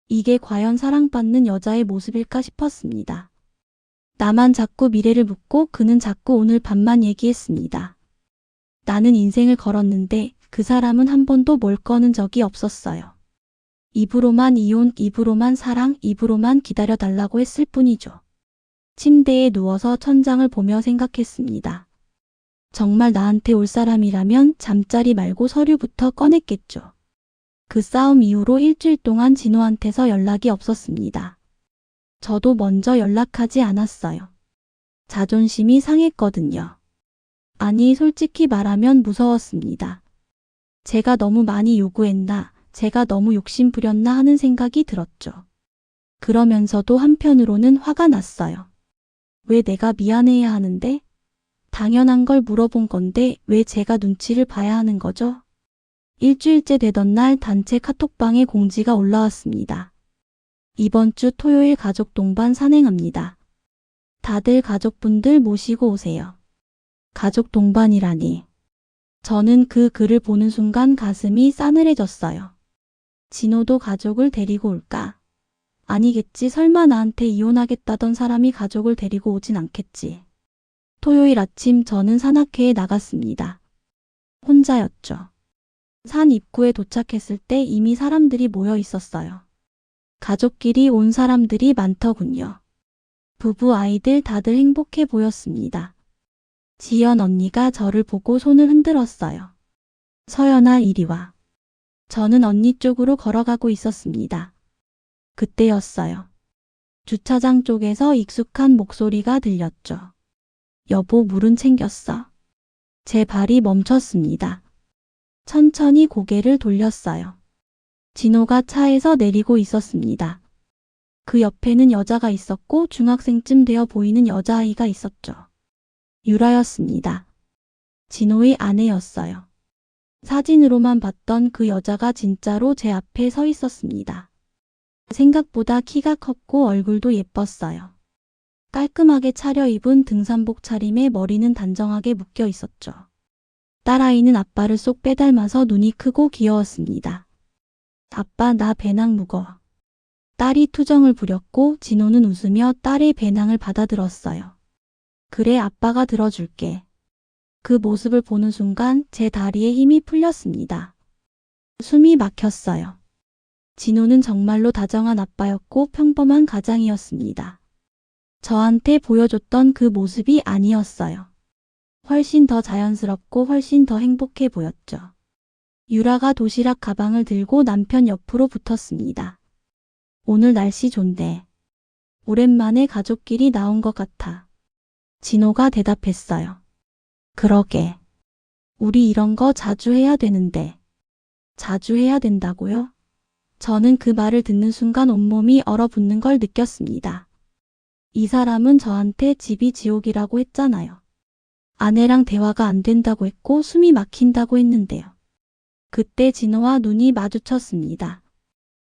[SPEAKER 1] 이게 과연 사랑받는 여자의 모습일까 싶었습니다. 나만 자꾸 미래를 묻고 그는 자꾸 오늘 밤만 얘기했습니다. 나는 인생을 걸었는데 그 사람은 한 번도 뭘 꺼낸 적이 없었어요. 입으로만 이혼, 입으로만 사랑, 입으로만 기다려달라고 했을 뿐이죠. 침대에 누워서 천장을 보며 생각했습니다. 정말 나한테 올 사람이라면 잠자리 말고 서류부터 꺼냈겠죠. 그 싸움 이후로 일주일 동안 진호한테서 연락이 없었습니다. 저도 먼저 연락하지 않았어요. 자존심이 상했거든요. 아니, 솔직히 말하면 무서웠습니다. 제가 너무 많이 요구했나, 제가 너무 욕심 부렸나 하는 생각이 들었죠. 그러면서도 한편으로는 화가 났어요. 왜 내가 미안해야 하는데? 당연한 걸 물어본 건데 왜 제가 눈치를 봐야 하는 거죠? 일주일째 되던 날 단체 카톡방에 공지가 올라왔습니다. 이번 주 토요일 가족 동반 산행합니다. 다들 가족분들 모시고 오세요. 가족 동반이라니. 저는 그 글을 보는 순간 가슴이 싸늘해졌어요. 진호도 가족을 데리고 올까? 아니겠지. 설마 나한테 이혼하겠다던 사람이 가족을 데리고 오진 않겠지. 토요일 아침 저는 산악회에 나갔습니다. 혼자였죠. 산 입구에 도착했을 때 이미 사람들이 모여 있었어요. 가족끼리 온 사람들이 많더군요. 부부, 아이들 다들 행복해 보였습니다. 지연 언니가 저를 보고 손을 흔들었어요. 서연아, 이리 와. 저는 언니 쪽으로 걸어가고 있었습니다. 그때였어요. 주차장 쪽에서 익숙한 목소리가 들렸죠. 여보, 물은 챙겼어. 제 발이 멈췄습니다. 천천히 고개를 돌렸어요. 진호가 차에서 내리고 있었습니다. 그 옆에는 여자가 있었고 중학생쯤 되어 보이는 여자아이가 있었죠. 유라였습니다. 진호의 아내였어요. 사진으로만 봤던 그 여자가 진짜로 제 앞에 서 있었습니다. 생각보다 키가 컸고 얼굴도 예뻤어요. 깔끔하게 차려입은 등산복 차림에 머리는 단정하게 묶여 있었죠. 딸아이는 아빠를 쏙 빼닮아서 눈이 크고 귀여웠습니다. 아빠, 나 배낭 무거워. 딸이 투정을 부렸고 진호는 웃으며 딸의 배낭을 받아들었어요. 그래, 아빠가 들어줄게. 그 모습을 보는 순간 제 다리에 힘이 풀렸습니다. 숨이 막혔어요. 진호는 정말로 다정한 아빠였고 평범한 가장이었습니다. 저한테 보여줬던 그 모습이 아니었어요. 훨씬 더 자연스럽고 훨씬 더 행복해 보였죠. 유라가 도시락 가방을 들고 남편 옆으로 붙었습니다. 오늘 날씨 좋네. 오랜만에 가족끼리 나온 것 같아. 진호가 대답했어요. 그러게. 우리 이런 거 자주 해야 되는데. 자주 해야 된다고요? 저는 그 말을 듣는 순간 온몸이 얼어붙는 걸 느꼈습니다. 이 사람은 저한테 집이 지옥이라고 했잖아요. 아내랑 대화가 안 된다고 했고 숨이 막힌다고 했는데요. 그때 진호와 눈이 마주쳤습니다.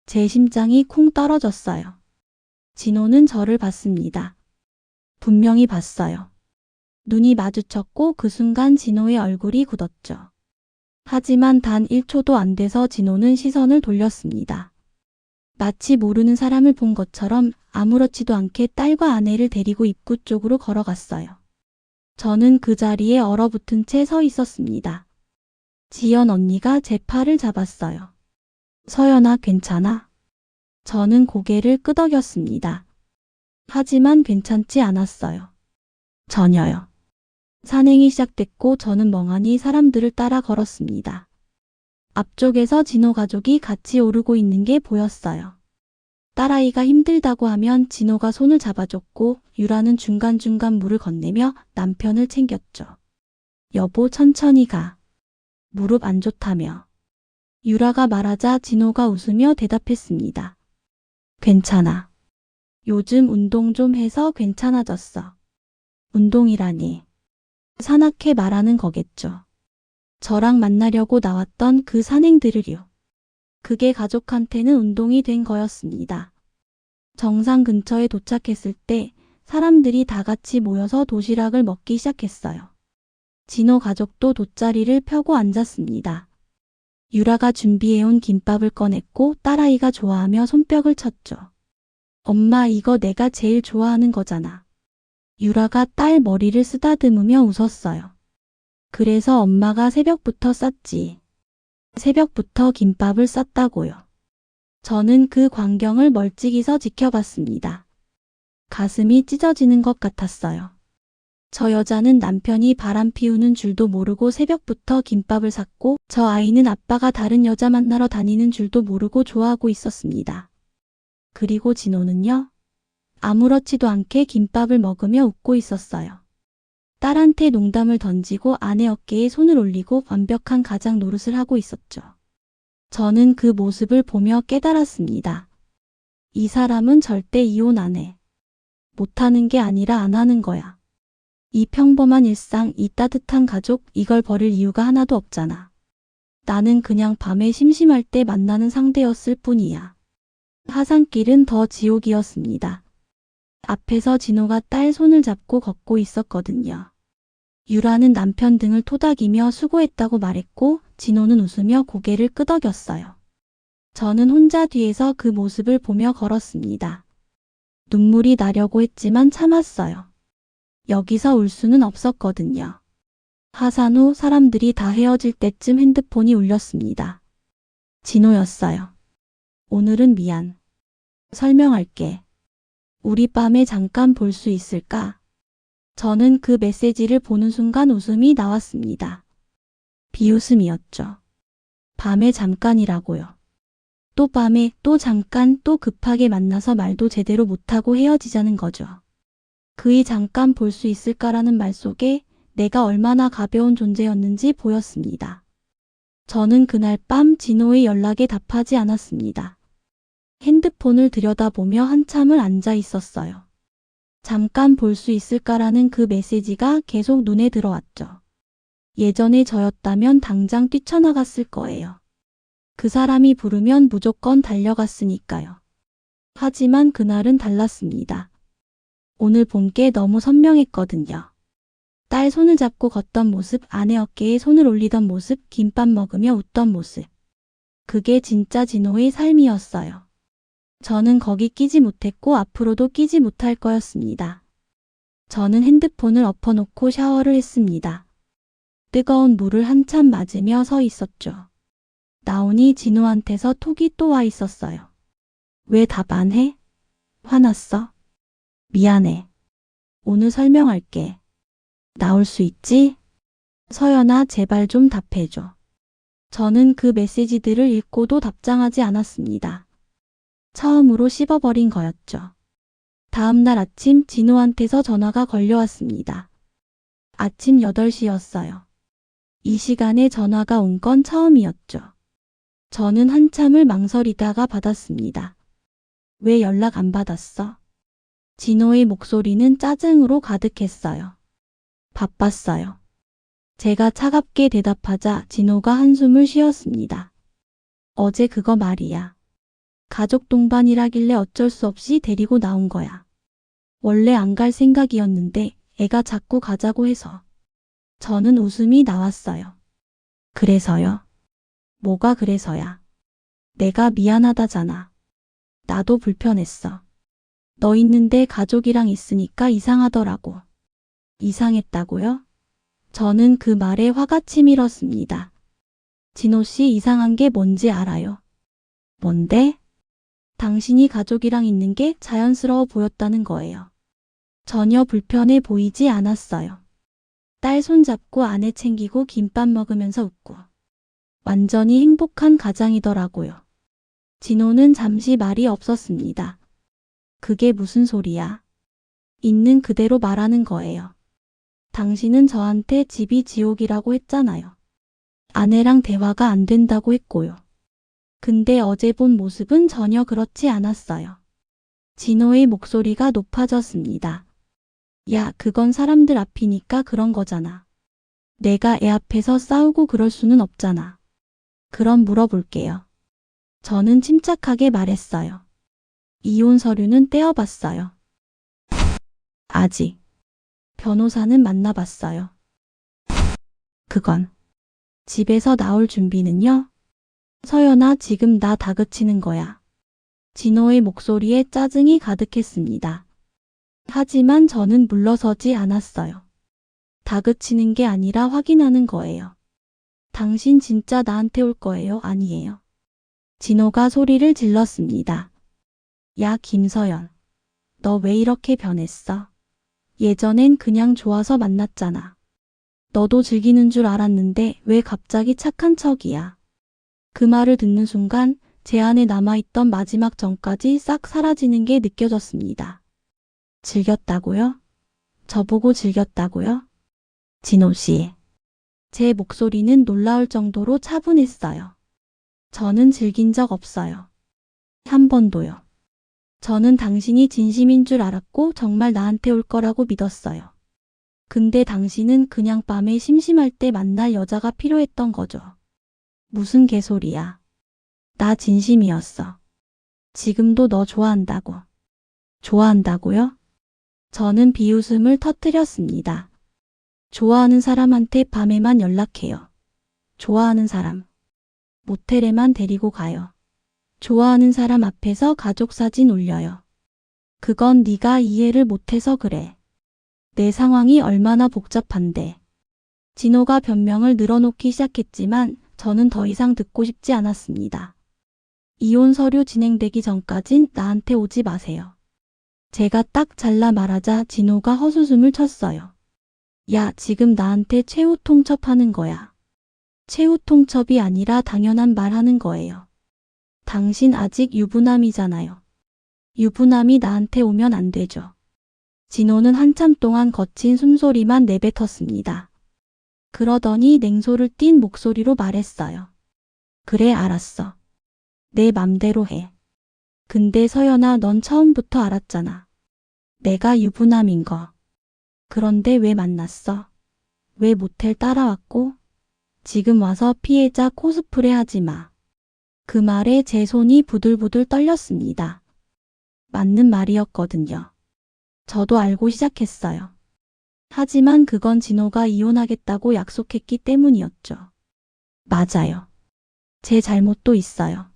[SPEAKER 1] 제 심장이 쿵 떨어졌어요. 진호는 저를 봤습니다. 분명히 봤어요. 눈이 마주쳤고 그 순간 진호의 얼굴이 굳었죠. 하지만 단 1초도 안 돼서 진호는 시선을 돌렸습니다. 마치 모르는 사람을 본 것처럼 아무렇지도 않게 딸과 아내를 데리고 입구 쪽으로 걸어갔어요. 저는 그 자리에 얼어붙은 채 서 있었습니다. 지연 언니가 제 팔을 잡았어요. 서연아, 괜찮아? 저는 고개를 끄덕였습니다. 하지만 괜찮지 않았어요. 전혀요. 산행이 시작됐고 저는 멍하니 사람들을 따라 걸었습니다. 앞쪽에서 진호 가족이 같이 오르고 있는 게 보였어요. 딸아이가 힘들다고 하면 진호가 손을 잡아줬고 유라는 중간중간 물을 건네며 남편을 챙겼죠. 여보, 천천히 가. 무릎 안 좋다며. 유라가 말하자 진호가 웃으며 대답했습니다. 괜찮아. 요즘 운동 좀 해서 괜찮아졌어. 운동이라니. 산악회 말하는 거겠죠. 저랑 만나려고 나왔던 그 산행들을요. 그게 가족한테는 운동이 된 거였습니다. 정상 근처에 도착했을 때 사람들이 다 같이 모여서 도시락을 먹기 시작했어요. 진호 가족도 돗자리를 펴고 앉았습니다. 유라가 준비해온 김밥을 꺼냈고 딸아이가 좋아하며 손뼉을 쳤죠. 엄마, 이거 내가 제일 좋아하는 거잖아. 유라가 딸 머리를 쓰다듬으며 웃었어요. 그래서 엄마가 새벽부터 쌌지. 새벽부터 김밥을 쌌다고요. 저는 그 광경을 멀찍이서 지켜봤습니다. 가슴이 찢어지는 것 같았어요. 저 여자는 남편이 바람 피우는 줄도 모르고 새벽부터 김밥을 샀고 저 아이는 아빠가 다른 여자 만나러 다니는 줄도 모르고 좋아하고 있었습니다. 그리고 진호는요? 아무렇지도 않게 김밥을 먹으며 웃고 있었어요. 딸한테 농담을 던지고 아내 어깨에 손을 올리고 완벽한 가장 노릇을 하고 있었죠. 저는 그 모습을 보며 깨달았습니다. 이 사람은 절대 이혼 안 해. 못하는 게 아니라 안 하는 거야. 이 평범한 일상, 이 따뜻한 가족, 이걸 버릴 이유가 하나도 없잖아. 나는 그냥 밤에 심심할 때 만나는 상대였을 뿐이야. 하산길은 더 지옥이었습니다. 앞에서 진호가 딸 손을 잡고 걷고 있었거든요. 유라는 남편 등을 토닥이며 수고했다고 말했고 진호는 웃으며 고개를 끄덕였어요. 저는 혼자 뒤에서 그 모습을 보며 걸었습니다. 눈물이 나려고 했지만 참았어요. 여기서 울 수는 없었거든요. 하산 후 사람들이 다 헤어질 때쯤 핸드폰이 울렸습니다. 진호였어요. 오늘은 미안. 설명할게. 우리 밤에 잠깐 볼 수 있을까? 저는 그 메시지를 보는 순간 웃음이 나왔습니다. 비웃음이었죠. 밤에 잠깐이라고요. 또 밤에 또 잠깐 또 급하게 만나서 말도 제대로 못하고 헤어지자는 거죠. 그이 잠깐 볼 수 있을까라는 말 속에 내가 얼마나 가벼운 존재였는지 보였습니다. 저는 그날 밤 진호의 연락에 답하지 않았습니다. 핸드폰을 들여다보며 한참을 앉아 있었어요. 잠깐 볼 수 있을까라는 그 메시지가 계속 눈에 들어왔죠. 예전에 저였다면 당장 뛰쳐나갔을 거예요. 그 사람이 부르면 무조건 달려갔으니까요. 하지만 그날은 달랐습니다. 오늘 본 게 너무 선명했거든요. 딸 손을 잡고 걷던 모습, 아내 어깨에 손을 올리던 모습, 김밥 먹으며 웃던 모습. 그게 진짜 진호의 삶이었어요. 저는 거기 끼지 못했고 앞으로도 끼지 못할 거였습니다. 저는 핸드폰을 엎어놓고 샤워를 했습니다. 뜨거운 물을 한참 맞으며 서 있었죠. 나오니 진호한테서 톡이 또 와 있었어요. 왜 답 안 해? 화났어? 미안해. 오늘 설명할게. 나올 수 있지? 서연아, 제발 좀 답해줘. 저는 그 메시지들을 읽고도 답장하지 않았습니다. 처음으로 씹어버린 거였죠. 다음날 아침 진호한테서 전화가 걸려왔습니다. 아침 8시였어요. 이 시간에 전화가 온 건 처음이었죠. 저는 한참을 망설이다가 받았습니다. 왜 연락 안 받았어? 진호의 목소리는 짜증으로 가득했어요. 바빴어요. 제가 차갑게 대답하자 진호가 한숨을 쉬었습니다. 어제 그거 말이야. 가족 동반이라길래 어쩔 수 없이 데리고 나온 거야. 원래 안 갈 생각이었는데 애가 자꾸 가자고 해서. 저는 웃음이 나왔어요. 그래서요? 뭐가 그래서야? 내가 미안하다잖아. 나도 불편했어. 너 있는데 가족이랑 있으니까 이상하더라고. 이상했다고요? 저는 그 말에 화가 치밀었습니다. 진호 씨, 이상한 게 뭔지 알아요? 뭔데? 당신이 가족이랑 있는 게 자연스러워 보였다는 거예요. 전혀 불편해 보이지 않았어요. 딸 손잡고 아내 챙기고 김밥 먹으면서 웃고. 완전히 행복한 가장이더라고요. 진호는 잠시 말이 없었습니다. 그게 무슨 소리야? 있는 그대로 말하는 거예요. 당신은 저한테 집이 지옥이라고 했잖아요. 아내랑 대화가 안 된다고 했고요. 근데 어제 본 모습은 전혀 그렇지 않았어요. 진호의 목소리가 높아졌습니다. 야, 그건 사람들 앞이니까 그런 거잖아. 내가 애 앞에서 싸우고 그럴 수는 없잖아. 그럼 물어볼게요. 저는 침착하게 말했어요. 이혼 서류는 떼어봤어요. 아직. 변호사는 만나봤어요. 그건. 집에서 나올 준비는요? 서연아, 지금 나 다그치는 거야. 진호의 목소리에 짜증이 가득했습니다. 하지만 저는 물러서지 않았어요. 다그치는 게 아니라 확인하는 거예요. 당신 진짜 나한테 올 거예요, 아니에요? 진호가 소리를 질렀습니다. 야, 김서연. 너 왜 이렇게 변했어? 예전엔 그냥 좋아서 만났잖아. 너도 즐기는 줄 알았는데 왜 갑자기 착한 척이야? 그 말을 듣는 순간 제 안에 남아있던 마지막 정까지 싹 사라지는 게 느껴졌습니다. 즐겼다고요? 저보고 즐겼다고요? 진호 씨. 제 목소리는 놀라울 정도로 차분했어요. 저는 즐긴 적 없어요. 한 번도요. 저는 당신이 진심인 줄 알았고 정말 나한테 올 거라고 믿었어요. 근데 당신은 그냥 밤에 심심할 때 만날 여자가 필요했던 거죠. 무슨 개소리야. 나 진심이었어. 지금도 너 좋아한다고. 좋아한다고요? 저는 비웃음을 터뜨렸습니다. 좋아하는 사람한테 밤에만 연락해요. 좋아하는 사람. 모텔에만 데리고 가요. 좋아하는 사람 앞에서 가족 사진 올려요. 그건 네가 이해를 못해서 그래. 내 상황이 얼마나 복잡한데. 진호가 변명을 늘어놓기 시작했지만 저는 더 이상 듣고 싶지 않았습니다. 이혼 서류 진행되기 전까진 나한테 오지 마세요. 제가 딱 잘라 말하자 진호가 헛웃음을 쳤어요. 야, 지금 나한테 최후 통첩하는 거야. 최후 통첩이 아니라 당연한 말 하는 거예요. 당신 아직 유부남이잖아요. 유부남이 나한테 오면 안 되죠. 진호는 한참 동안 거친 숨소리만 내뱉었습니다. 그러더니 냉소를 띤 목소리로 말했어요. 그래, 알았어. 내 맘대로 해. 근데 서연아, 넌 처음부터 알았잖아. 내가 유부남인 거. 그런데 왜 만났어? 왜 모텔 따라왔고? 지금 와서 피해자 코스프레 하지 마. 그 말에 제 손이 부들부들 떨렸습니다. 맞는 말이었거든요. 저도 알고 시작했어요. 하지만 그건 진호가 이혼하겠다고 약속했기 때문이었죠. 맞아요. 제 잘못도 있어요.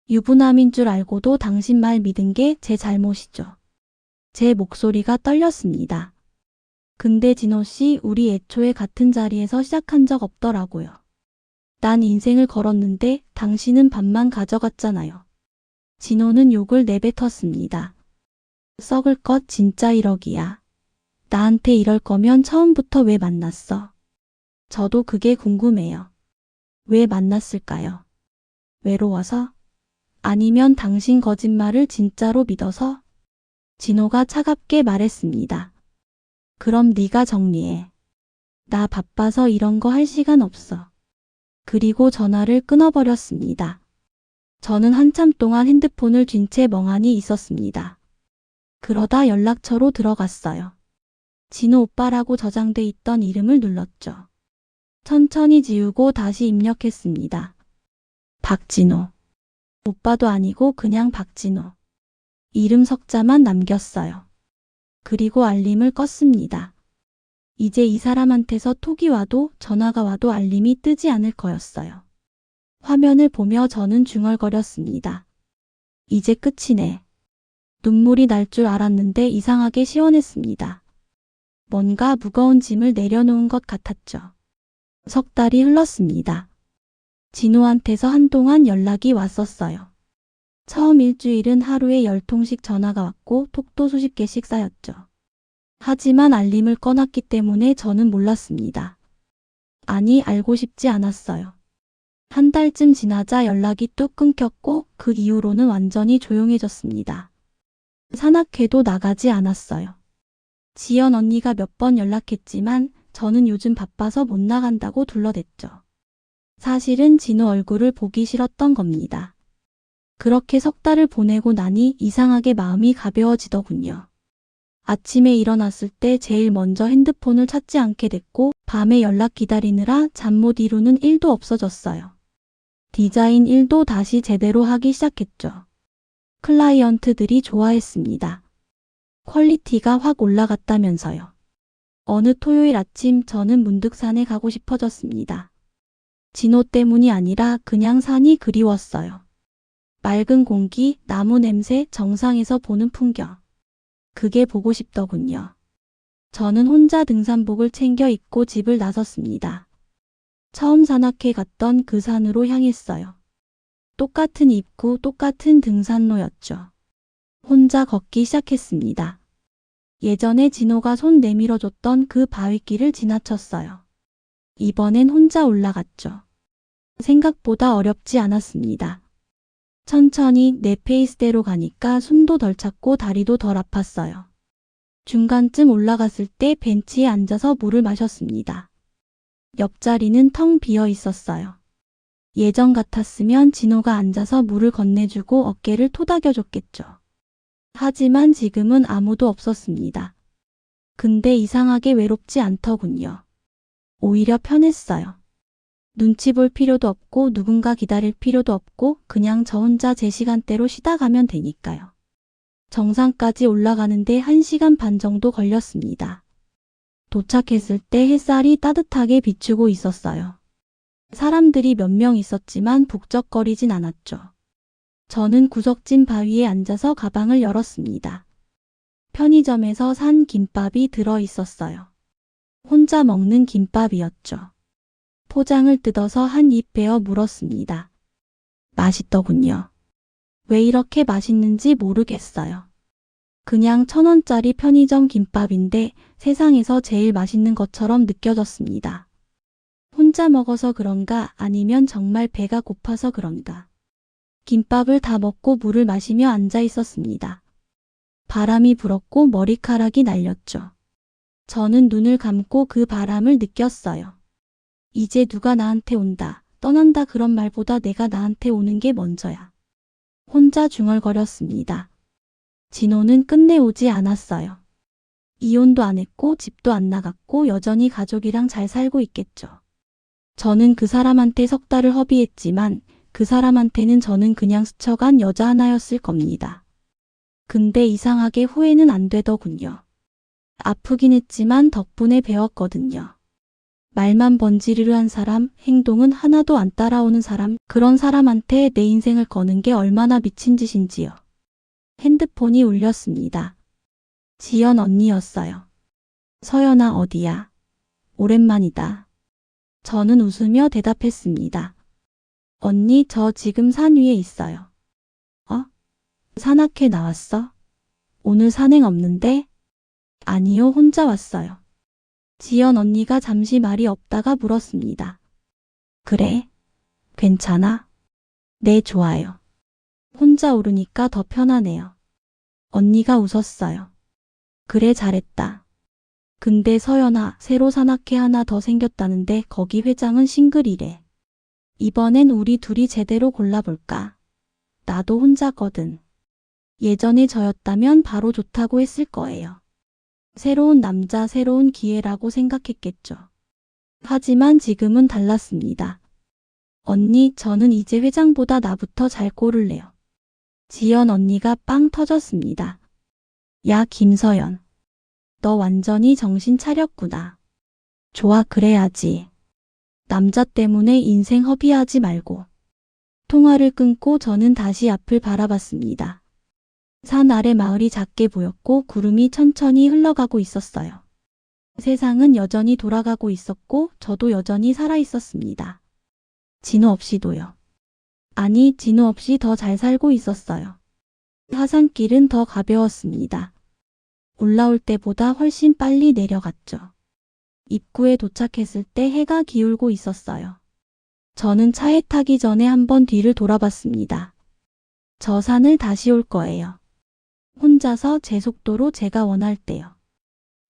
[SPEAKER 1] 유부남인 줄 알고도 당신 말 믿은 게 제 잘못이죠. 제 목소리가 떨렸습니다. 근데 진호 씨, 우리 애초에 같은 자리에서 시작한 적 없더라고요. 난 인생을 걸었는데 당신은 반만 가져갔잖아요. 진호는 욕을 내뱉었습니다. 썩을 것 진짜 1억이야. 나한테 이럴 거면 처음부터 왜 만났어? 저도 그게 궁금해요. 왜 만났을까요? 외로워서? 아니면 당신 거짓말을 진짜로 믿어서? 진호가 차갑게 말했습니다. 그럼 네가 정리해. 나 바빠서 이런 거 할 시간 없어. 그리고 전화를 끊어버렸습니다. 저는 한참 동안 핸드폰을 쥔 채 멍하니 있었습니다. 그러다 연락처로 들어갔어요. 진호 오빠라고 저장돼 있던 이름을 눌렀죠. 천천히 지우고 다시 입력했습니다. 박진호. 오빠도 아니고 그냥 박진호. 이름 석자만 남겼어요. 그리고 알림을 껐습니다. 이제 이 사람한테서 톡이 와도 전화가 와도 알림이 뜨지 않을 거였어요. 화면을 보며 저는 중얼거렸습니다. 이제 끝이네. 눈물이 날 줄 알았는데 이상하게 시원했습니다. 뭔가 무거운 짐을 내려놓은 것 같았죠. 석 달이 흘렀습니다. 진호한테서 한동안 연락이 왔었어요. 처음 일주일은 하루에 10통씩 전화가 왔고 톡도 수십 개씩 쌓였죠. 하지만 알림을 꺼놨기 때문에 저는 몰랐습니다. 아니, 알고 싶지 않았어요. 한 달쯤 지나자 연락이 뚝 끊겼고 그 이후로는 완전히 조용해졌습니다. 산악회도 나가지 않았어요. 지연 언니가 몇 번 연락했지만 저는 요즘 바빠서 못 나간다고 둘러댔죠. 사실은 진호 얼굴을 보기 싫었던 겁니다. 그렇게 석 달을 보내고 나니 이상하게 마음이 가벼워지더군요. 아침에 일어났을 때 제일 먼저 핸드폰을 찾지 않게 됐고 밤에 연락 기다리느라 잠 못 이루는 일도 없어졌어요. 디자인 일도 다시 제대로 하기 시작했죠. 클라이언트들이 좋아했습니다. 퀄리티가 확 올라갔다면서요. 어느 토요일 아침 저는 문득 산에 가고 싶어졌습니다. 진호 때문이 아니라 그냥 산이 그리웠어요. 맑은 공기, 나무 냄새, 정상에서 보는 풍경. 그게 보고 싶더군요. 저는 혼자 등산복을 챙겨 입고 집을 나섰습니다. 처음 산악회 갔던 그 산으로 향했어요. 똑같은 입구, 똑같은 등산로였죠. 혼자 걷기 시작했습니다. 예전에 진호가 손 내밀어줬던 그 바위길을 지나쳤어요. 이번엔 혼자 올라갔죠. 생각보다 어렵지 않았습니다. 천천히 내 페이스대로 가니까 숨도 덜 찼고 다리도 덜 아팠어요. 중간쯤 올라갔을 때 벤치에 앉아서 물을 마셨습니다. 옆자리는 텅 비어 있었어요. 예전 같았으면 진호가 앉아서 물을 건네주고 어깨를 토닥여줬겠죠. 하지만 지금은 아무도 없었습니다. 근데 이상하게 외롭지 않더군요. 오히려 편했어요. 눈치 볼 필요도 없고 누군가 기다릴 필요도 없고 그냥 저 혼자 제 시간대로 쉬다 가면 되니까요. 정상까지 올라가는데 1시간 반 정도 걸렸습니다. 도착했을 때 햇살이 따뜻하게 비추고 있었어요. 사람들이 몇 명 있었지만 북적거리진 않았죠. 저는 구석진 바위에 앉아서 가방을 열었습니다. 편의점에서 산 김밥이 들어 있었어요. 혼자 먹는 김밥이었죠. 포장을 뜯어서 한 입 베어 물었습니다. 맛있더군요. 왜 이렇게 맛있는지 모르겠어요. 그냥 1,000원짜리 편의점 김밥인데 세상에서 제일 맛있는 것처럼 느껴졌습니다. 혼자 혼자 먹어서 그런가 아니면 정말 배가 고파서 그런가. 김밥을 다 먹고 물을 마시며 앉아 있었습니다. 바람이 불었고 머리카락이 날렸죠. 저는 눈을 감고 그 바람을 느꼈어요. 이제 누가 나한테 온다, 떠난다 그런 말보다 내가 나한테 오는 게 먼저야. 혼자 중얼거렸습니다. 진호는 끝내 오지 않았어요. 이혼도 안 했고 집도 안 나갔고 여전히 가족이랑 잘 살고 있겠죠. 저는 그 사람한테 석 달을 허비했지만 그 사람한테는 저는 그냥 스쳐간 여자 하나였을 겁니다. 근데 이상하게 후회는 안 되더군요. 아프긴 했지만 덕분에 배웠거든요. 말만 번지르르한 사람, 행동은 하나도 안 따라오는 사람, 그런 사람한테 내 인생을 거는 게 얼마나 미친 짓인지요. 핸드폰이 울렸습니다. 지연 언니였어요. 서연아 어디야? 오랜만이다. 저는 웃으며 대답했습니다. 언니 저 지금 산 위에 있어요. 산악회 나왔어? 오늘 산행 없는데? 아니요, 혼자 왔어요. 지연 언니가 잠시 말이 없다가 물었습니다. 그래? 괜찮아? 네, 좋아요. 혼자 오르니까 더 편하네요. 언니가 웃었어요. 그래, 잘했다. 근데 서연아, 새로 산악회 하나 더 생겼다는데 거기 회장은 싱글이래. 이번엔 우리 둘이 제대로 골라볼까? 나도 혼자거든. 예전에 저였다면 바로 좋다고 했을 거예요. 새로운 남자, 새로운 기회라고 생각했겠죠. 하지만 지금은 달랐습니다. 언니, 저는 이제 회장보다 나부터 잘 고를래요. 지연 언니가 빵 터졌습니다. 야, 김서연. 너 완전히 정신 차렸구나. 좋아, 그래야지. 남자 때문에 인생 허비하지 말고. 통화를 끊고 저는 다시 앞을 바라봤습니다. 산 아래 마을이 작게 보였고 구름이 천천히 흘러가고 있었어요. 세상은 여전히 돌아가고 있었고 저도 여전히 살아 있었습니다. 진호 없이도요. 아니, 진호 없이 더 잘 살고 있었어요. 하산길은 더 가벼웠습니다. 올라올 때보다 훨씬 빨리 내려갔죠. 입구에 도착했을 때 해가 기울고 있었어요. 저는 차에 타기 전에 한번 뒤를 돌아봤습니다. 저 산을 다시 올 거예요. 혼자서 제 속도로 제가 원할 때요.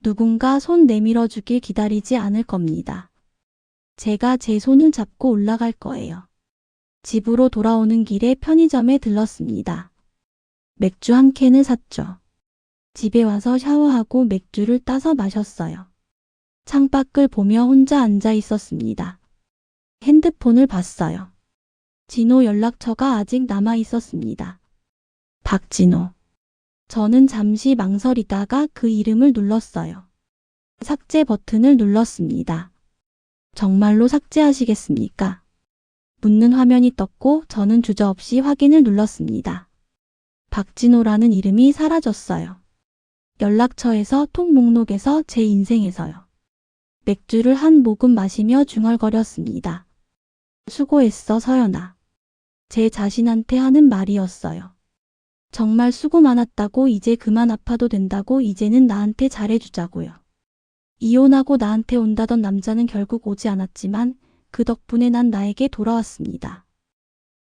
[SPEAKER 1] 누군가 손 내밀어 주길 기다리지 않을 겁니다. 제가 제 손을 잡고 올라갈 거예요. 집으로 돌아오는 길에 편의점에 들렀습니다. 맥주 한 캔을 샀죠. 집에 와서 샤워하고 맥주를 따서 마셨어요. 창밖을 보며 혼자 앉아 있었습니다. 핸드폰을 봤어요. 진호 연락처가 아직 남아 있었습니다. 박진호. 저는 잠시 망설이다가 그 이름을 눌렀어요. 삭제 버튼을 눌렀습니다. 정말로 삭제하시겠습니까? 묻는 화면이 떴고 저는 주저없이 확인을 눌렀습니다. 박진호라는 이름이 사라졌어요. 연락처에서, 톡 목록에서, 제 인생에서요. 맥주를 한 모금 마시며 중얼거렸습니다. 수고했어, 서연아. 제 자신한테 하는 말이었어요. 정말 수고 많았다고, 이제 그만 아파도 된다고, 이제는 나한테 잘해주자고요. 이혼하고 나한테 온다던 남자는 결국 오지 않았지만 그 덕분에 난 나에게 돌아왔습니다.